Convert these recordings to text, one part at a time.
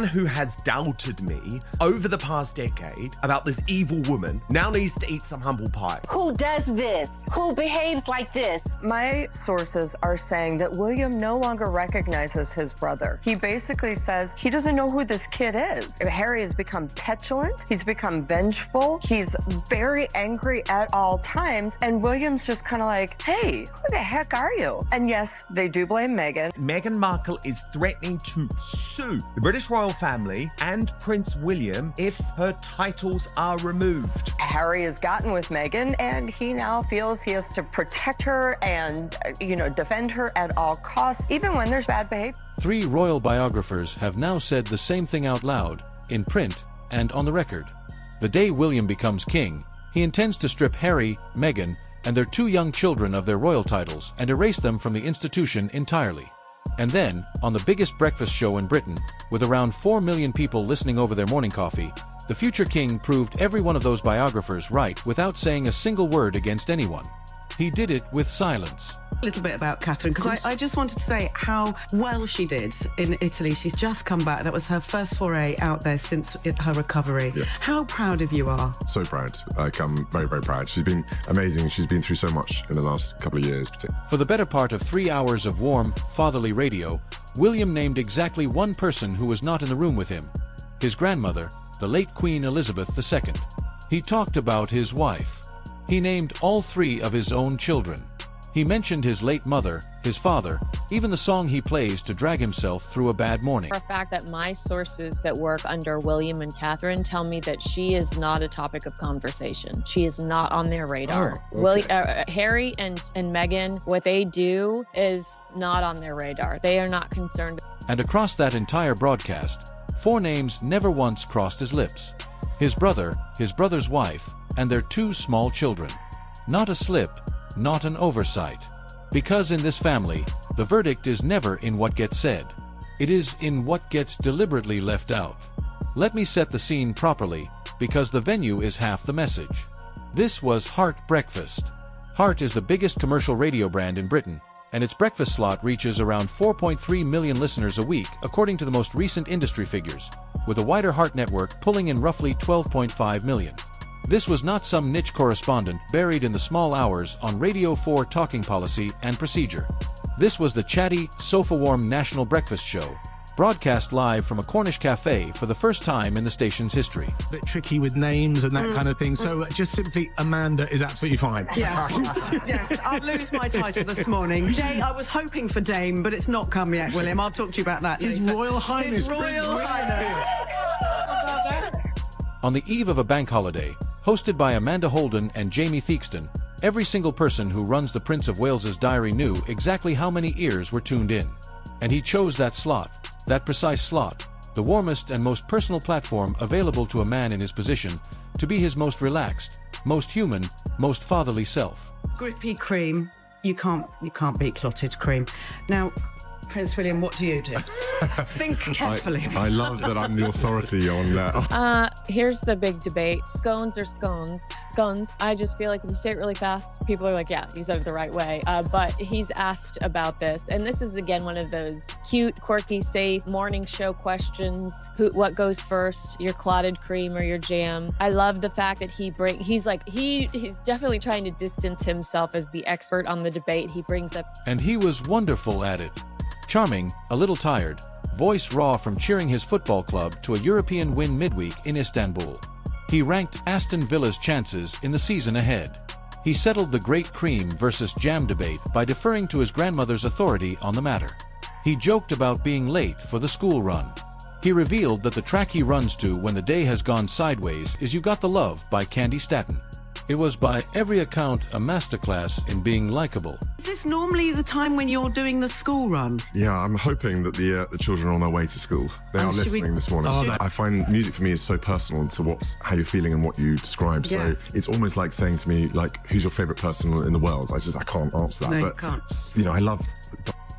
Who has doubted me over the past decade about this evil woman now needs to eat some humble pie. Who does this? Who behaves like this? My sources are saying that William no longer recognizes his brother. He basically says he doesn't know who this kid is. Harry has become petulant. He's become vengeful. He's very angry at all times. And William's just kind of like, hey, who the heck are you? And yes, they do blame Meghan. Meghan Markle is threatening to sue the British royal family and Prince William if her titles are removed. Harry has gotten with Meghan, and he now feels he has to protect her and, defend her at all costs, even when there's bad behavior. 3 royal biographers have now said the same thing out loud, in print, and on the record. The day William becomes king, he intends to strip Harry, Meghan, and their 2 young children of their royal titles and erase them from the institution entirely. And then, on the biggest breakfast show in Britain, with around 4 million people listening over their morning coffee, the future king proved every one of those biographers right without saying a single word against anyone. He did it with silence. A little bit about Catherine, because I just wanted to say how well she did in Italy. She's just come back. That was her first foray out there since her recovery. Yeah. How proud of you are. So proud. I'm very, very proud. She's been amazing. She's been through so much in the last couple of years. For the better part of 3 hours of warm, fatherly radio, William named exactly one person who was not in the room with him: his grandmother, the late Queen Elizabeth II. He talked about his wife. He named all 3 of his own children. He mentioned his late mother, his father, even the song he plays to drag himself through a bad morning. For a fact that my sources that work under William and Catherine tell me that she is not a topic of conversation. She is not on their radar. Oh, okay. Harry and Meghan, what they do is not on their radar. They are not concerned. And across that entire broadcast, 4 names never once crossed his lips: his brother, his brother's wife, and their 2 small children. Not a slip, not an oversight. Because in this family, the verdict is never in what gets said. It is in what gets deliberately left out. Let me set the scene properly, because the venue is half the message. This was Heart Breakfast. Heart is the biggest commercial radio brand in Britain, and its breakfast slot reaches around 4.3 million listeners a week, according to the most recent industry figures, with a wider Heart network pulling in roughly 12.5 million. This was not some niche correspondent buried in the small hours on Radio 4 talking policy and procedure. This was the chatty, sofa-warm national breakfast show, broadcast live from a Cornish cafe for the first time in the station's history. A bit tricky with names and that kind of thing, so just simply Amanda is absolutely fine. Yeah. Yes, I'll lose my title this morning. I was hoping for Dame, but it's not come yet, William. I'll talk to you about that His later. Royal Highness. His Royal Highness. On the eve of a bank holiday, hosted by Amanda Holden and Jamie Theakston, every single person who runs the Prince of Wales's diary knew exactly how many ears were tuned in. And he chose that slot, that precise slot, the warmest and most personal platform available to a man in his position, to be his most relaxed, most human, most fatherly self. Grippy cream. You can't beat clotted cream. Now, Prince William, what do you do? Think carefully. I love that I'm the authority on that. Here's the big debate. Scones or scones? Scones. I just feel like if you say it really fast, people are like, yeah, you said it the right way. But he's asked about this. And this is, again, one of those cute, quirky, safe morning show questions. What goes first, your clotted cream or your jam? I love the fact that he's definitely trying to distance himself as the expert on the debate. He brings up. And he was wonderful at it. Charming, a little tired, voice raw from cheering his football club to a European win midweek in Istanbul. He ranked Aston Villa's chances in the season ahead. He settled the great cream versus jam debate by deferring to his grandmother's authority on the matter. He joked about being late for the school run. He revealed that the track he runs to when the day has gone sideways is You Got the Love by Candy Staton. It was by every account a masterclass in being likable. Is this normally the time when you're doing the school run? Yeah, I'm hoping that the children are on their way to school. They are listening this morning. I find music for me is so personal to how you're feeling and what you describe. Yeah. So it's almost like saying to me, like, who's your favourite person in the world? I can't answer that. No, but, you can't. I love...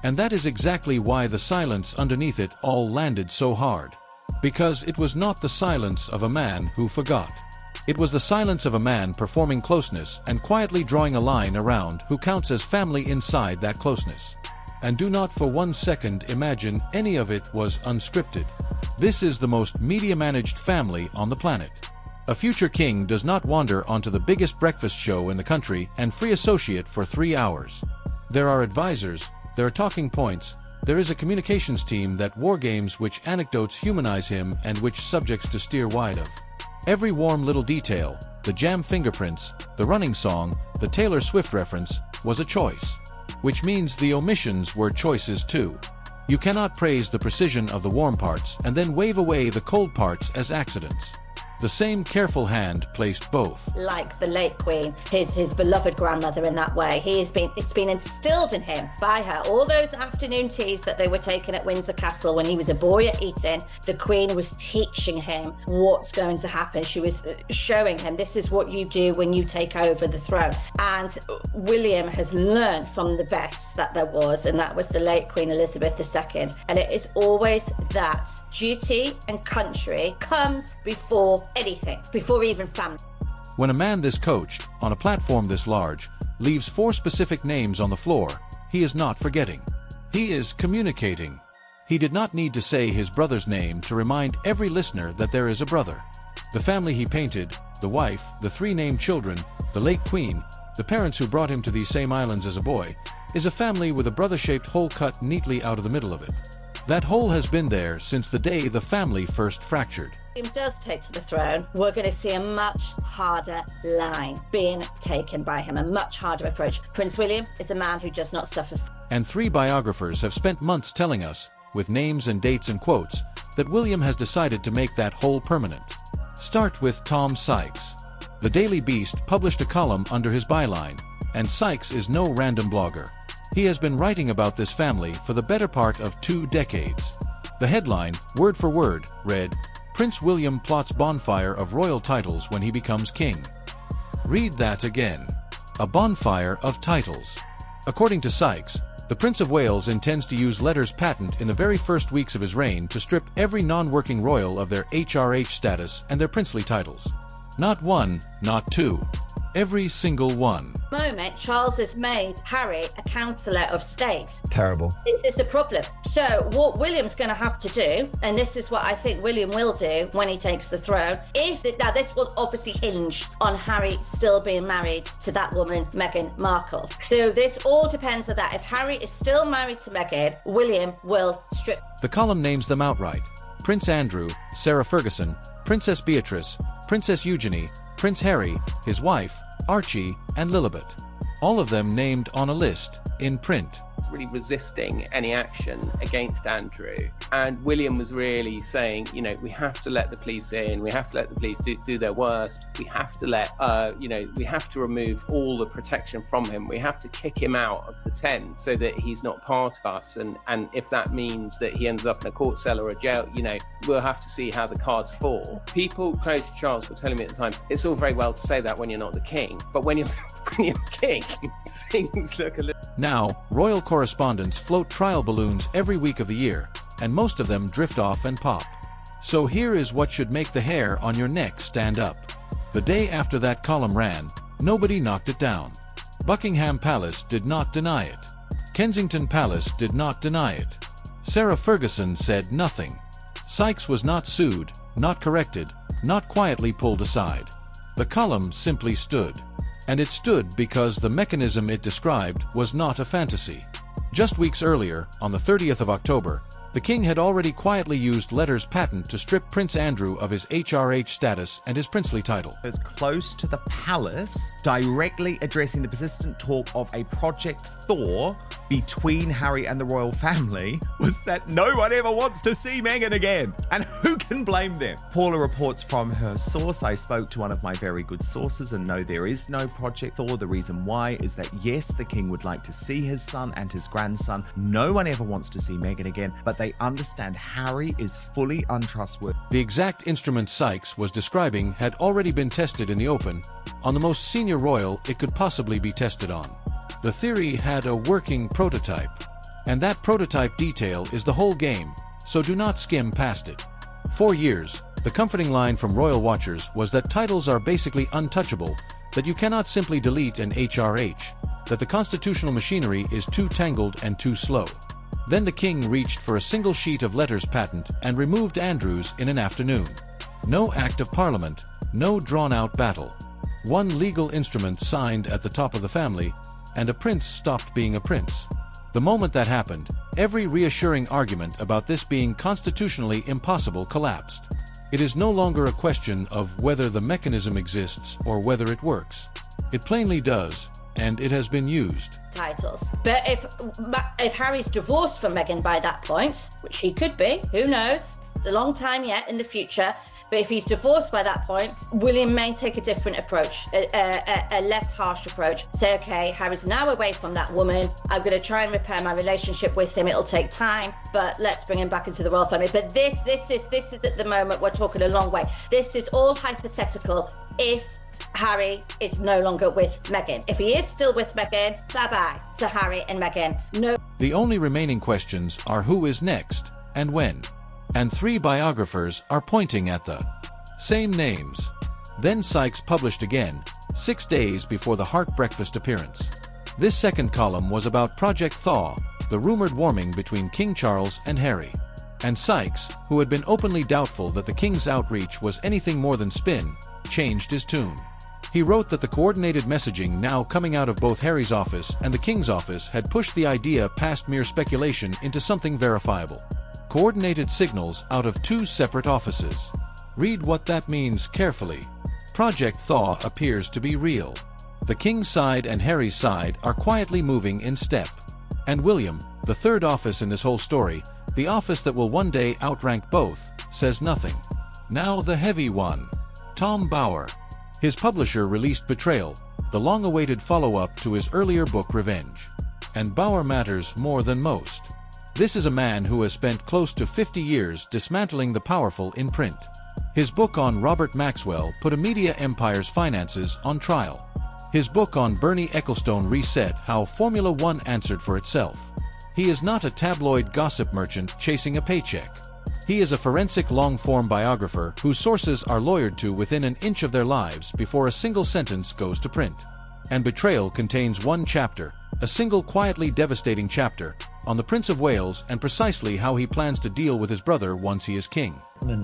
And that is exactly why the silence underneath it all landed so hard. Because it was not the silence of a man who forgot. It was the silence of a man performing closeness and quietly drawing a line around who counts as family inside that closeness. And do not for 1 second imagine any of it was unscripted. This is the most media-managed family on the planet. A future king does not wander onto the biggest breakfast show in the country and free associate for 3 hours. There are advisors, there are talking points, there is a communications team that war games which anecdotes humanize him and which subjects to steer wide of. Every warm little detail, the jam fingerprints, the running song, the Taylor Swift reference, was a choice. Which means the omissions were choices too. You cannot praise the precision of the warm parts and then wave away the cold parts as accidents. The same careful hand placed both. Like the late Queen, his beloved grandmother in that way. It's been instilled in him by her. All those afternoon teas that they were taking at Windsor Castle when he was a boy at Eton, the Queen was teaching him what's going to happen. She was showing him, this is what you do when you take over the throne. And William has learned from the best that there was, and that was the late Queen Elizabeth II. And it is always that duty and country comes before anything, before even family. When a man this coached, on a platform this large, leaves 4 specific names on the floor, he is not forgetting. He is communicating. He did not need to say his brother's name to remind every listener that there is a brother. The family he painted, the wife, the 3 named children, the late Queen, the parents who brought him to these same islands as a boy, is a family with a brother-shaped hole cut neatly out of the middle of it. That hole has been there since the day the family first fractured. If he does take to the throne, we're going to see a much harder line being taken by him, a much harder approach. Prince William is a man who does not suffer. And 3 biographers have spent months telling us, with names and dates and quotes, that William has decided to make that hole permanent. Start with Tom Sykes. The Daily Beast published a column under his byline, and Sykes is no random blogger. He has been writing about this family for the better part of 2 decades. The headline, word for word, read, Prince William plots bonfire of royal titles when he becomes king. Read that again. A bonfire of titles. According to Sykes, the Prince of Wales intends to use letters patent in the very first weeks of his reign to strip every non-working royal of their HRH status and their princely titles. Not 1, not 2. Every single one. Moment, Charles has made Harry a councillor of state. Terrible. It's a problem. So what William's going to have to do, and this is what I think William will do when he takes the throne, now this will obviously hinge on Harry still being married to that woman, Meghan Markle. So this all depends on that. If Harry is still married to Meghan, William will strip. The column names them outright. Prince Andrew, Sarah Ferguson, Princess Beatrice, Princess Eugenie, Prince Harry, his wife, Archie, and Lilibet. All of them named on a list, in print. Really resisting any action against Andrew. And William was really saying, we have to let the police in, we have to let the police do their worst, we have to let, we have to remove all the protection from him, we have to kick him out of the tent so that he's not part of us. And if that means that he ends up in a court cell or a jail, we'll have to see how the cards fall. People close to Charles were telling me at the time, it's all very well to say that when you're not the king, but when you're king, things look a little... Now, royal correspondents float trial balloons every week of the year, and most of them drift off and pop. So here is what should make the hair on your neck stand up. The day after that column ran, nobody knocked it down. Buckingham Palace did not deny it. Kensington Palace did not deny it. Sarah Ferguson said nothing. Sykes was not sued, not corrected, not quietly pulled aside. The column simply stood. And it stood because the mechanism it described was not a fantasy. Just weeks earlier, on the 30th of October, the king had already quietly used letters patent to strip Prince Andrew of his HRH status and his princely title. As close to the palace, directly addressing the persistent talk of a Project Thor between Harry and the royal family, was that no one ever wants to see Meghan again. And who can blame them? Paula reports from her source, I spoke to one of my very good sources, and no, there is no Project Thor. The reason why is that yes, the king would like to see his son and his grandson. No one ever wants to see Meghan again, but they understand Harry is fully untrustworthy. The exact instrument Sykes was describing had already been tested in the open, on the most senior royal it could possibly be tested on. The theory had a working prototype, and that prototype detail is the whole game, so do not skim past it. For years, the comforting line from royal watchers was that titles are basically untouchable, that you cannot simply delete an HRH. that the constitutional machinery is too tangled and too slow. Then the king reached for a single sheet of letters patent and removed Andrews in an afternoon. No act of parliament, no drawn-out battle. One legal instrument signed at the top of the family, and a prince stopped being a prince. The moment that happened, every reassuring argument about this being constitutionally impossible collapsed. It is no longer a question of whether the mechanism exists or whether it works. It plainly does, and it has been used. Titles. But if Harry's divorced from Meghan by that point, which he could be, who knows? It's a long time yet in the future. But if he's divorced by that point, William may take a different approach, a less harsh approach. Say, okay, Harry's now away from that woman. I'm going to try and repair my relationship with him. It'll take time, but let's bring him back into the royal family. But this is at the moment, we're talking a long way. This is all hypothetical if Harry is no longer with Meghan. If he is still with Meghan, bye-bye to Harry and Meghan. No. The only remaining questions are who is next and when. And 3 biographers are pointing at the same names. Then Sykes published again, 6 days before the Heart Breakfast appearance. This second column was about Project Thaw, the rumored warming between King Charles and Harry. And Sykes, who had been openly doubtful that the king's outreach was anything more than spin, changed his tune. He wrote that the coordinated messaging now coming out of both Harry's office and the king's office had pushed the idea past mere speculation into something verifiable. Coordinated signals out of 2 separate offices. Read what that means carefully. Project Thaw appears to be real. The king's side and Harry's side are quietly moving in step. And William, the third office in this whole story, the office that will one day outrank both, says nothing. Now the heavy one. Tom Bower. His publisher released Betrayal, the long-awaited follow-up to his earlier book Revenge. And Bower matters more than most. This is a man who has spent close to 50 years dismantling the powerful in print. His book on Robert Maxwell put a media empire's finances on trial. His book on Bernie Ecclestone reset how Formula One answered for itself. He is not a tabloid gossip merchant chasing a paycheck. He is a forensic long-form biographer whose sources are lawyered to within an inch of their lives before a single sentence goes to print. And Betrayal contains 1 chapter, a single quietly devastating chapter, on the Prince of Wales and precisely how he plans to deal with his brother once he is king.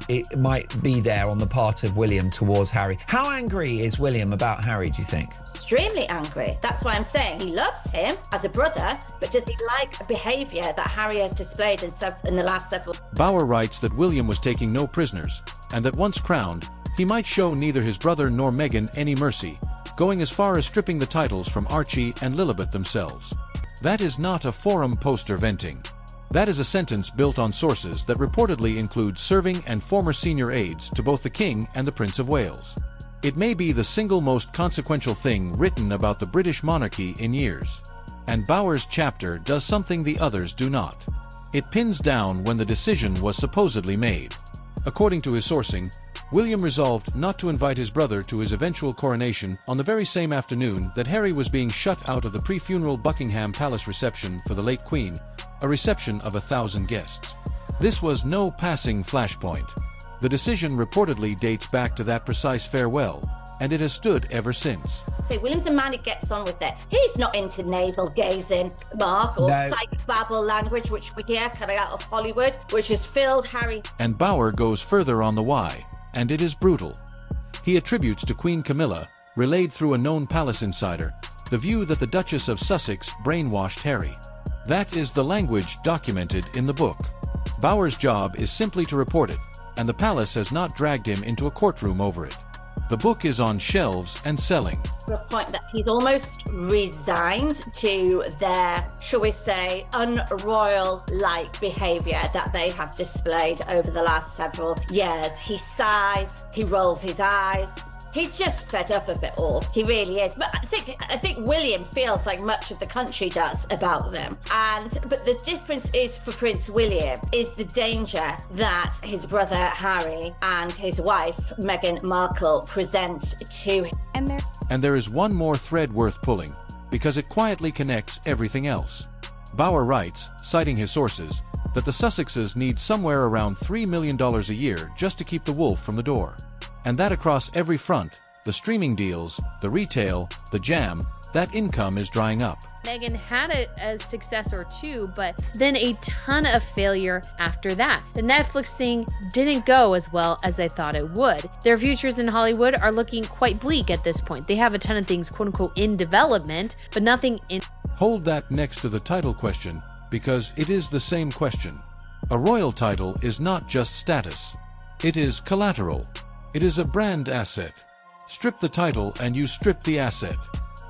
It might be there on the part of William towards Harry. How angry is William about Harry, do you think? Extremely angry. That's why I'm saying he loves him as a brother, but does he like behaviour that Harry has displayed in the last several... Bower writes that William was taking no prisoners, and that once crowned, he might show neither his brother nor Meghan any mercy, going as far as stripping the titles from Archie and Lilibet themselves. That is not a forum poster venting. That is a sentence built on sources that reportedly include serving and former senior aides to both the King and the Prince of Wales. It may be the single most consequential thing written about the British monarchy in years. And Bower's chapter does something the others do not. It pins down when the decision was supposedly made. According to his sourcing, William resolved not to invite his brother to his eventual coronation on the very same afternoon that Harry was being shut out of the pre-funeral Buckingham Palace reception for the late Queen, a reception of 1,000 guests. This was no passing flashpoint. The decision reportedly dates back to that precise farewell, and it has stood ever since. Say, William's a man who gets on with it. He's not into navel-gazing, Mark, or psych-babble language, which we hear coming out of Hollywood, which has filled Harry's... And Bower goes further on the why, and it is brutal. He attributes to Queen Camilla, relayed through a known palace insider, the view that the Duchess of Sussex brainwashed Harry. That is the language documented in the book. Bower's job is simply to report it, and the palace has not dragged him into a courtroom over it. The book is on shelves and selling. To a point that he's almost resigned to their, shall we say, unroyal-like behaviour that they have displayed over the last several years. He sighs, he rolls his eyes. He's just fed up of it all. He really is. But I think William feels like much of the country does about them. But the difference is for Prince William is the danger that his brother Harry and his wife Meghan Markle present to him. And there is one more thread worth pulling, because it quietly connects everything else. Bower writes, citing his sources, that the Sussexes need somewhere around $3 million a year just to keep the wolf from the door. And that across every front, the streaming deals, the retail, the jam, that income is drying up. Meghan had a success or two, but then a ton of failure after that. The Netflix thing didn't go as well as I thought it would. Their futures in Hollywood are looking quite bleak at this point. They have a ton of things, quote unquote, in development, but nothing in. Hold that next to the title question, because it is the same question. A royal title is not just status. It is collateral. It is a brand asset. Strip the title and you strip the asset.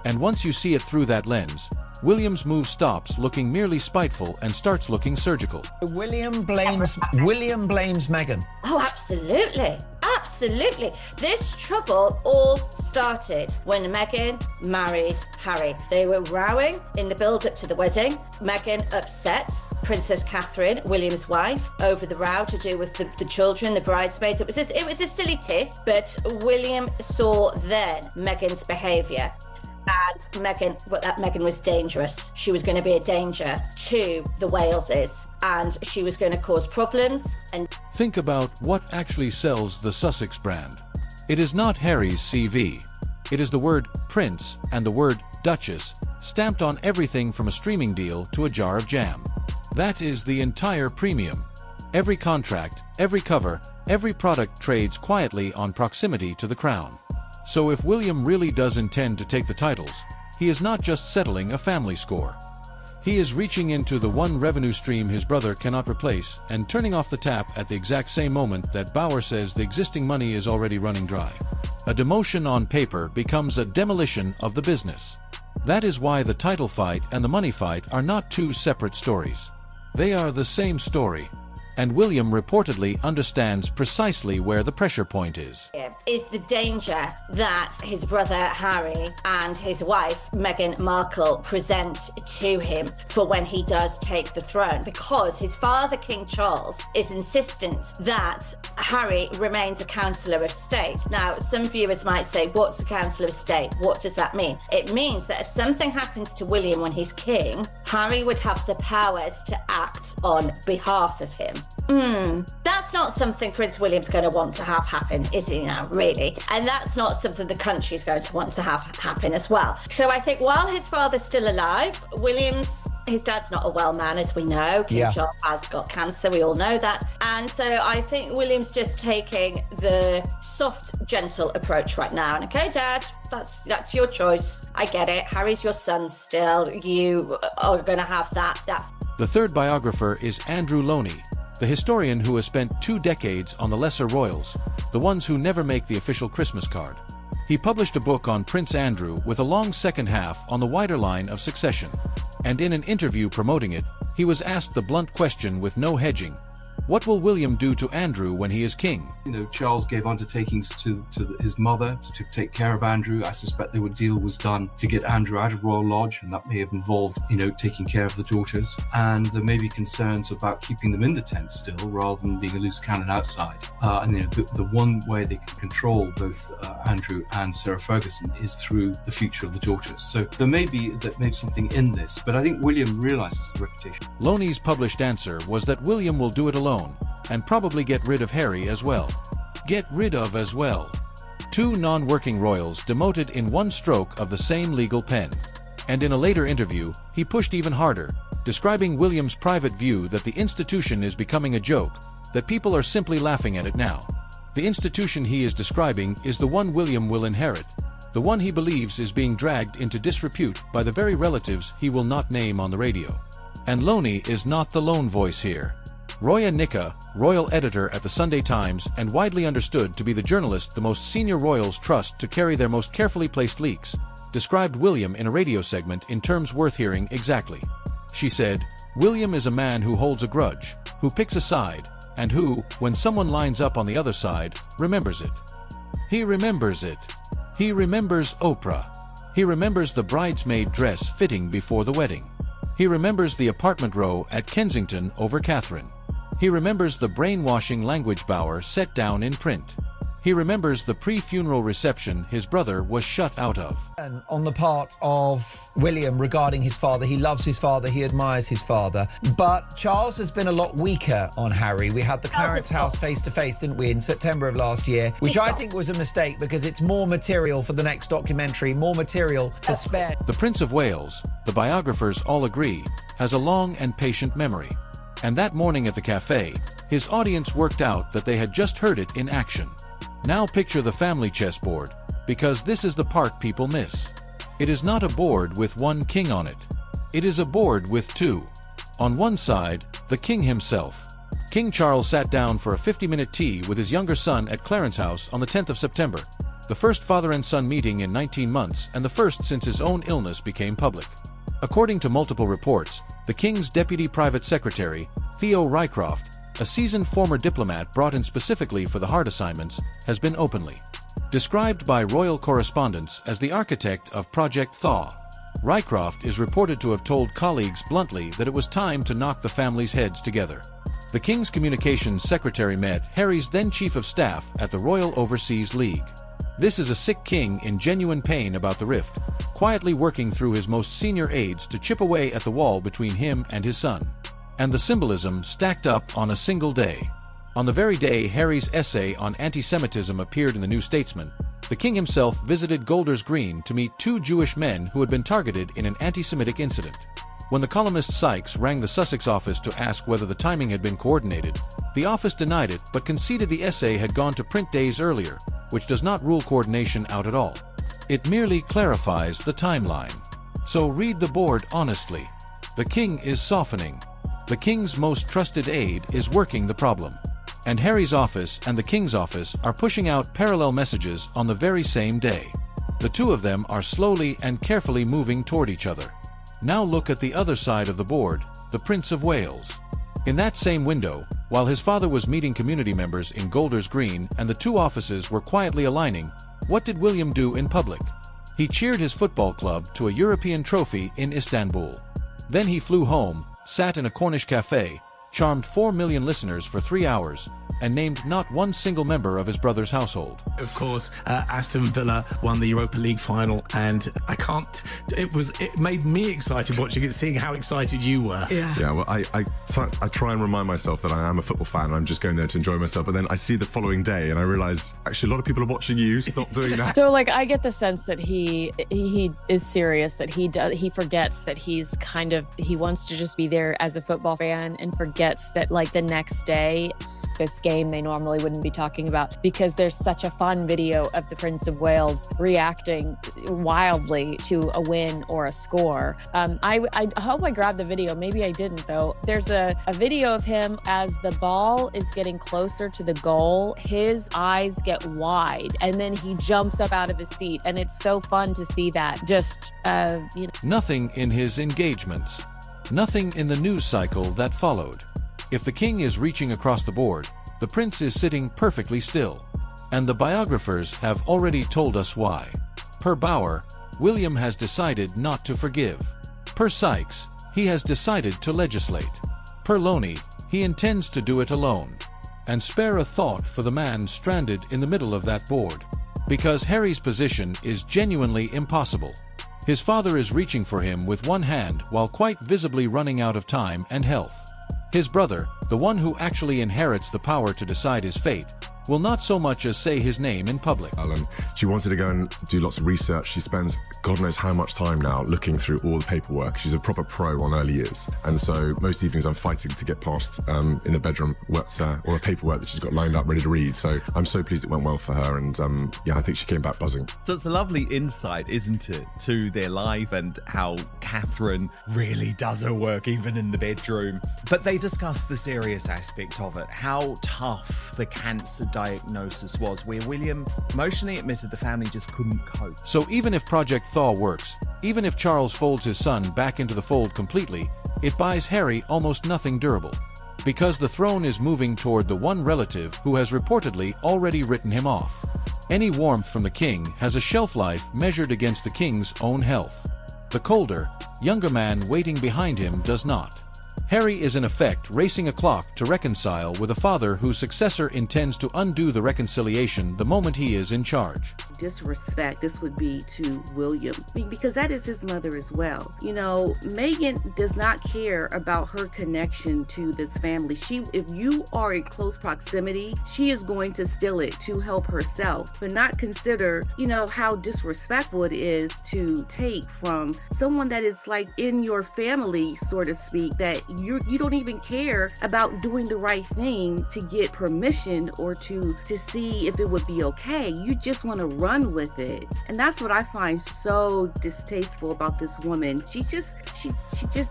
And once you see it through that lens, William's move stops looking merely spiteful and starts looking surgical. William blames Meghan. Oh, absolutely. Absolutely. This trouble all started when Meghan married Harry. They were rowing in the build-up to the wedding. Meghan upset Princess Catherine, William's wife, over the row to do with the children, the bridesmaids. It was a silly tiff, but William saw then Meghan's behaviour. And Meghan was dangerous. She was going to be a danger to the Waleses, and she was going to cause problems. And think about what actually sells the Sussex brand. It is not Harry's CV. It is the word Prince and the word Duchess stamped on everything from a streaming deal to a jar of jam. That is the entire premium. Every contract, every cover, every product trades quietly on proximity to the crown. So if William really does intend to take the titles, he is not just settling a family score. He is reaching into the one revenue stream his brother cannot replace and turning off the tap at the exact same moment that Bauer says the existing money is already running dry. A demotion on paper becomes a demolition of the business. That is why the title fight and the money fight are not two separate stories. They are the same story. And William reportedly understands precisely where the pressure point is. Is the danger that his brother Harry and his wife Meghan Markle present to him for when he does take the throne, because his father King Charles is insistent that Harry remains a Councillor of State. Now, some viewers might say, what's a Councillor of State? What does that mean? It means that if something happens to William when he's king, Harry would have the powers to act on behalf of him. That's not something Prince William's going to want to have happen, is he now, really? And that's not something the country's going to want to have happen as well. So I think while his father's still alive, his dad's not a well man, as we know. King Charles has got cancer, we all know that. And so I think William's just taking the soft, gentle approach right now. And okay, Dad, that's your choice. I get it. Harry's your son still. You are going to have that. The third biographer is Andrew Loney, the historian who has spent 2 decades on the lesser royals, the ones who never make the official Christmas card. He published a book on Prince Andrew with a long second half on the wider line of succession. And in an interview promoting it, he was asked the blunt question with no hedging: what will William do to Andrew when he is king? Charles gave undertakings to his mother to take care of Andrew. I suspect the deal was done to get Andrew out of Royal Lodge, and that may have involved, taking care of the daughters. And there may be concerns about keeping them in the tent still, rather than being a loose cannon outside. The one way they can control both Andrew and Sarah Ferguson is through the future of the daughters. So there may be something in this, but I think William realizes the reputation. Loney's published answer was that William will do it alone, and probably get rid of Harry as well. Get rid of as well. 2 non-working royals demoted in one stroke of the same legal pen. And in a later interview, he pushed even harder, describing William's private view that the institution is becoming a joke, that people are simply laughing at it now. The institution he is describing is the one William will inherit, the one he believes is being dragged into disrepute by the very relatives he will not name on the radio. And Loney is not the lone voice here. Roya Nika, royal editor at the Sunday Times and widely understood to be the journalist the most senior royals trust to carry their most carefully placed leaks, described William in a radio segment in terms worth hearing exactly. She said, "William is a man who holds a grudge, who picks a side, and who, when someone lines up on the other side, remembers it. He remembers it. He remembers Oprah. He remembers the bridesmaid dress fitting before the wedding. He remembers the apartment row at Kensington over Catherine. He remembers the brainwashing language Bauer set down in print. He remembers the pre-funeral reception his brother was shut out of. And on the part of William regarding his father, he loves his father, he admires his father. But Charles has been a lot weaker on Harry. We had the Clarence House face-to-face, didn't we, in September of last year, which I think was a mistake because it's more material for the next documentary, more material to spare. The Prince of Wales, the biographers all agree, has a long and patient memory. And that morning at the cafe, his audience worked out that they had just heard it in action. Now picture the family chessboard, because this is the part people miss. It is not a board with one king on it. It is a board with two. On one side, the king himself. King Charles sat down for a 50-minute tea with his younger son at Clarence House on the 10th of September, the first father and son meeting in 19 months and the first since his own illness became public. According to multiple reports, the king's deputy private secretary, Theo Rycroft, a seasoned former diplomat brought in specifically for the hard assignments, has been openly described by royal correspondents as the architect of Project Thaw. Rycroft is reported to have told colleagues bluntly that it was time to knock the family's heads together. The King's Communications Secretary met Harry's then Chief of Staff at the Royal Overseas League. This is a sick king in genuine pain about the rift, quietly working through his most senior aides to chip away at the wall between him and his son. And the symbolism stacked up on a single day. On the very day Harry's essay on anti-Semitism appeared in the New Statesman, the king himself visited Golders Green to meet two Jewish men who had been targeted in an anti-Semitic incident. When the columnist Sykes rang the Sussex office to ask whether the timing had been coordinated, the office denied it but conceded the essay had gone to print days earlier, which does not rule coordination out at all. It merely clarifies the timeline. So read the board honestly. The king is softening. The king's most trusted aide is working the problem. And Harry's office and the king's office are pushing out parallel messages on the very same day. The two of them are slowly and carefully moving toward each other. Now look at the other side of the board, the Prince of Wales. In that same window, while his father was meeting community members in Golders Green and the two offices were quietly aligning, what did William do in public? He cheered his football club to a European trophy in Istanbul. Then he flew home, sat in a Cornish cafe, charmed 4 million listeners for 3 hours, and named not one single member of his brother's household. Of course, Aston Villa won the Europa League final, and it made me excited watching it, seeing how excited you were. Yeah, well, I try and remind myself that I am a football fan and I'm just going there to enjoy myself, but then I see the following day and I realise, actually, a lot of people are watching you. Stop doing that. So, I get the sense that he is serious, that he forgets that he wants to just be there as a football fan and forgets that, the next day, this game they normally wouldn't be talking about, because there's such a fun video of the Prince of Wales reacting wildly to a win or a score. I hope I grabbed the video. Maybe I didn't, though. There's a video of him as the ball is getting closer to the goal. His eyes get wide and then he jumps up out of his seat, and it's so fun to see that. Nothing in his engagements. Nothing in the news cycle that followed. If the king is reaching across the board, the prince is sitting perfectly still. And the biographers have already told us why. Per Bauer, William has decided not to forgive. Per Sykes, he has decided to legislate. Per Loney, he intends to do it alone. And spare a thought for the man stranded in the middle of that board. Because Harry's position is genuinely impossible. His father is reaching for him with one hand while quite visibly running out of time and health. His brother, the one who actually inherits the power to decide his fate, will not so much as say his name in public. She wanted to go and do lots of research. She spends God knows how much time now looking through all the paperwork. She's a proper pro on early years. And so most evenings I'm fighting to get past in the bedroom all the paperwork that she's got lined up ready to read. So I'm so pleased it went well for her. And I think she came back buzzing. So it's a lovely insight, isn't it, to their life and how Catherine really does her work even in the bedroom. But they discuss the serious aspect of it, how tough the cancer diagnosis was, where William emotionally admitted the family just couldn't cope. So even if Project Thaw works, even if Charles folds his son back into the fold completely, it buys Harry almost nothing durable. Because the throne is moving toward the one relative who has reportedly already written him off. Any warmth from the king has a shelf life measured against the king's own health. The colder, younger man waiting behind him does not. Harry is in effect racing a clock to reconcile with a father whose successor intends to undo the reconciliation the moment he is in charge. Disrespect, this would be to William, because that is his mother as well. You know, Meghan does not care about her connection to this family. If you are in close proximity, she is going to steal it to help herself, but not consider, you know, how disrespectful it is to take from someone that is like in your family, so to speak, that you don't even care about doing the right thing to get permission or to see if it would be okay. You just want to run with it. And that's what I find so distasteful about this woman. She just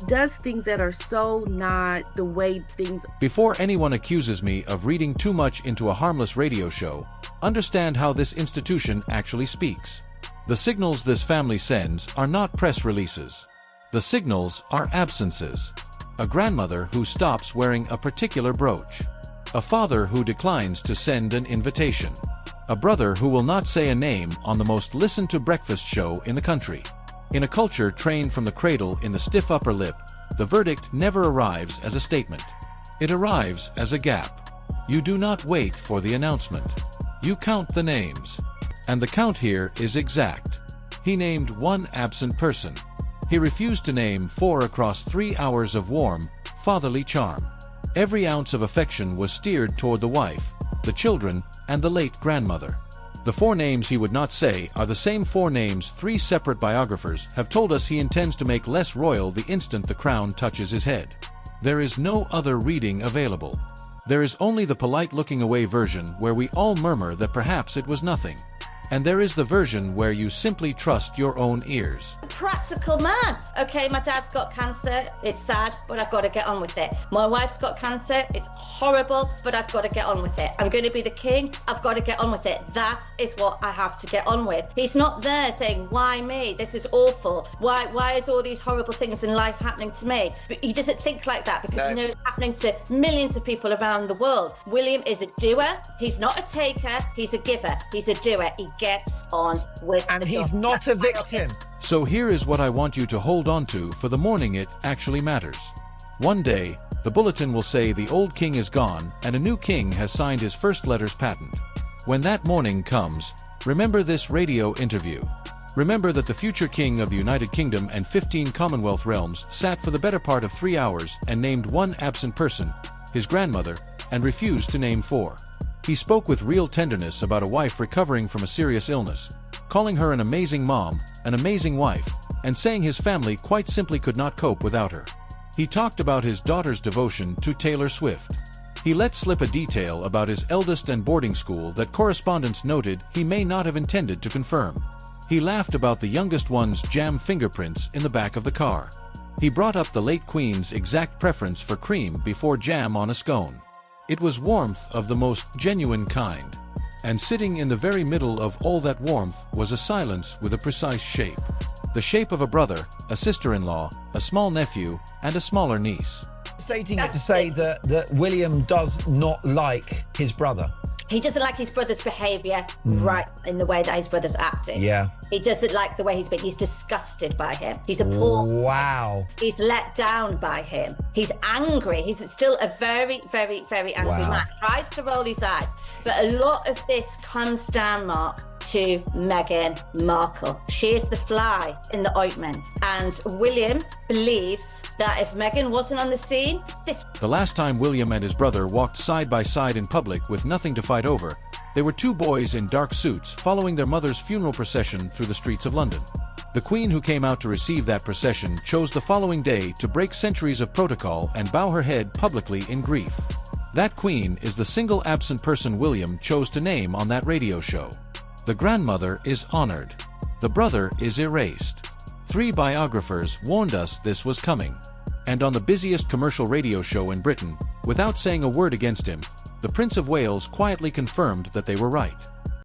does things that are so not the way things. Before anyone accuses me of reading too much into a harmless radio show, understand how this institution actually speaks. The signals this family sends are not press releases. The signals are absences. A grandmother who stops wearing a particular brooch. A father who declines to send an invitation. A brother who will not say a name on the most listened to breakfast show in the country. In a culture trained from the cradle in the stiff upper lip, the verdict never arrives as a statement. It arrives as a gap. You do not wait for the announcement. You count the names. And the count here is exact. He named one absent person. He refused to name 4 across 3 hours of warm, fatherly charm. Every ounce of affection was steered toward the wife, the children, and the late grandmother. The 4 names he would not say are the same 4 names 3 separate biographers have told us he intends to make less royal the instant the crown touches his head. There is no other reading available. There is only the polite looking away version where we all murmur that perhaps it was nothing. And there is the version where you simply trust your own ears. Practical man. Okay, my dad's got cancer. It's sad, but I've got to get on with it. My wife's got cancer. It's horrible, but I've got to get on with it. I'm going to be the king. I've got to get on with it. That is what I have to get on with. He's not there saying, why me? This is awful. Why is all these horrible things in life happening to me? But he doesn't think like that because he knows it's happening to millions of people around the world. William is a doer. He's not a taker. He's a giver. He's a doer. He gets on with and he's not a victim. So here is what I want you to hold on to for the morning it actually matters. One day, the bulletin will say the old king is gone and a new king has signed his first letters patent. When that morning comes, remember this radio interview. Remember that the future king of the United Kingdom and 15 Commonwealth realms sat for the better part of 3 hours and named one absent person, his grandmother, and refused to name 4. He spoke with real tenderness about a wife recovering from a serious illness, calling her an amazing mom, an amazing wife, and saying his family quite simply could not cope without her. He talked about his daughter's devotion to Taylor Swift. He let slip a detail about his eldest and boarding school that correspondents noted he may not have intended to confirm. He laughed about the youngest one's jam fingerprints in the back of the car. He brought up the late Queen's exact preference for cream before jam on a scone. It was warmth of the most genuine kind. And sitting in the very middle of all that warmth was a silence with a precise shape. The shape of a brother, a sister-in-law, a small nephew, and a smaller niece. Stating it to say that William does not like his brother. He doesn't like his brother's behaviour, right, in the way that his brother's acted. Yeah. He doesn't like the way he's been. He's disgusted by him. He's appalled. Wow. He's let down by him. He's angry. He's still a very, very, very angry man. Tries to roll his eyes. But a lot of this comes down, Mark, to Meghan Markle. She is the fly in the ointment. And William believes that if Meghan wasn't on the scene, The last time William and his brother walked side by side in public with nothing to fight over, they were 2 boys in dark suits following their mother's funeral procession through the streets of London. The Queen who came out to receive that procession chose the following day to break centuries of protocol and bow her head publicly in grief. That Queen is the single absent person William chose to name on that radio show. The grandmother is honored. The brother is erased. 3 biographers warned us this was coming. And on the busiest commercial radio show in Britain, without saying a word against him, the Prince of Wales quietly confirmed that they were right.